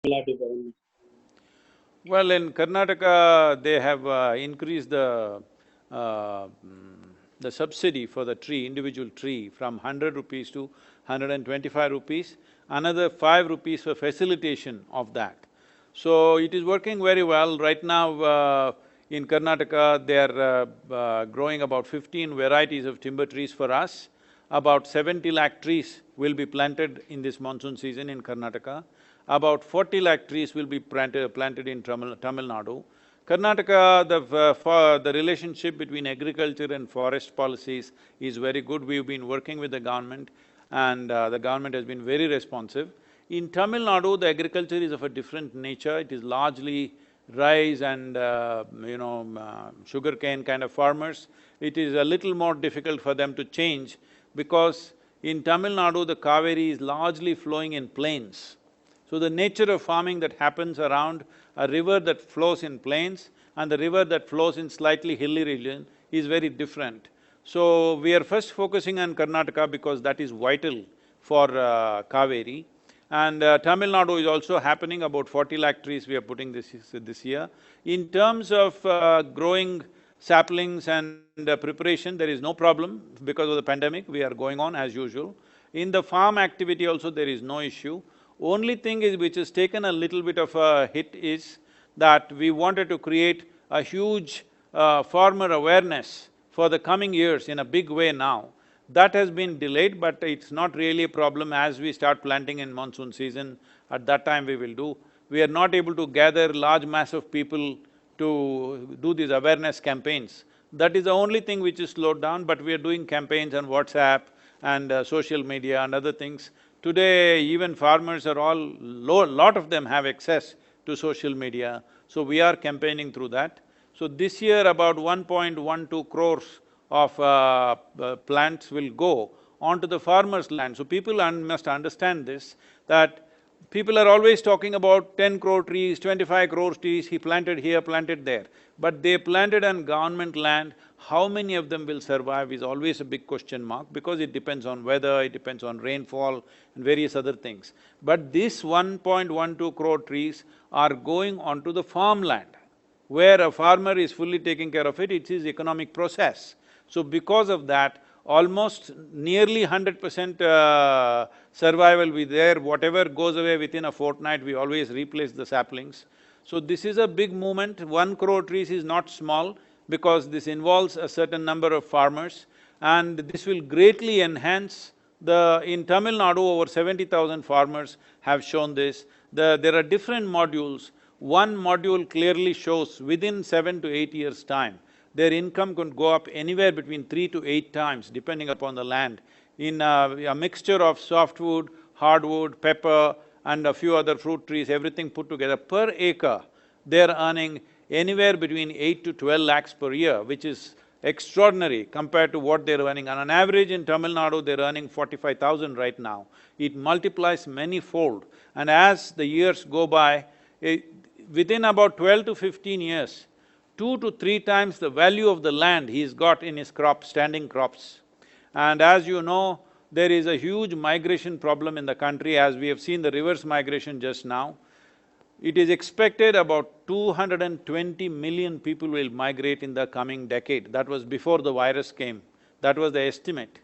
Tamil government? Well, in Karnataka, they have increased uh, mm, the subsidy for the tree, individual tree, from 100 rupees to 125 rupees, another 5 rupees for facilitation of that. So it is working very well. Right now, in Karnataka, they are growing about 15 varieties of timber trees for us. About 70 lakh trees will be planted in this monsoon season in Karnataka. About 40 lakh trees will be planted in Tamil Nadu. Karnataka, the relationship between agriculture and forest policies is very good. We've been working with the government and the government has been very responsive. In Tamil Nadu, the agriculture is of a different nature. It is largely rice and sugarcane kind of farmers. It is a little more difficult for them to change because in Tamil Nadu, the cauvery is largely flowing in plains. So the nature of farming that happens around a river that flows in plains and the river that flows in slightly hilly region is very different. So we are first focusing on Karnataka because that is vital for Kaveri. And Tamil Nadu is also happening, about 40 lakh trees we are putting this year. In terms of growing saplings and preparation, there is no problem because of the pandemic, we are going on as usual. In the farm activity also, there is no issue. Only thing is which has taken a little bit of a hit is that we wanted to create a huge farmer awareness for the coming years in a big way now. That has been delayed, but it's not really a problem. As we start planting in monsoon season, at that time we will do. We are not able to gather large mass of people to do these awareness campaigns. That is the only thing which is slowed down, but we are doing campaigns on WhatsApp and social media and other things. Today, even farmers are all… lot of them have access to social media, so we are campaigning through that. So this year, about 1.12 crores of plants will go onto the farmers' land. So people must understand this, that people are always talking about 10 crore trees, 25 crore trees, he planted here, planted there. But they planted on government land, how many of them will survive is always a big question mark because it depends on weather, it depends on rainfall and various other things. But this 1.12 crore trees are going onto the farmland, where a farmer is fully taking care of it, it's his economic process. So because of that, almost nearly 100% survival will be there. Whatever goes away within a fortnight, we always replace the saplings. So this is a big movement. 1 crore trees is not small because this involves a certain number of farmers and this will greatly enhance the… In Tamil Nadu, over 70,000 farmers have shown this. There are different modules. One module clearly shows within 7 to 8 years' time, their income could go up anywhere between 3 to 8 times depending upon the land. In a mixture of softwood, hardwood, pepper and a few other fruit trees, everything put together, per acre, they're earning anywhere between 8 to 12 lakhs per year, which is extraordinary compared to what they're earning. On an average in Tamil Nadu, they're earning 45,000 right now. It multiplies many-fold, and as the years go by, within about 12 to 15 years, 2 to 3 times the value of the land he's got in his crops, standing crops. And as you know, there is a huge migration problem in the country, as we have seen the reverse migration just now. It is expected about 220 million people will migrate in the coming decade. That was before the virus came, that was the estimate.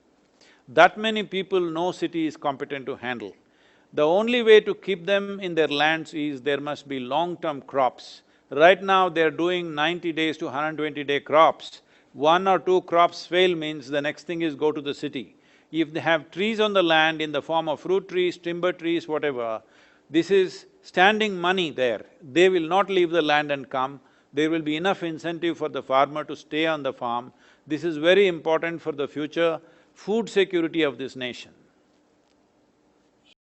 That many people no city is competent to handle. The only way to keep them in their lands is there must be long-term crops. Right now, they're doing 90 days to 120-day crops. 1 or 2 crops fail means the next thing is go to the city. If they have trees on the land in the form of fruit trees, timber trees, whatever, this is standing money there. They will not leave the land and come. There will be enough incentive for the farmer to stay on the farm. This is very important for the future food security of this nation.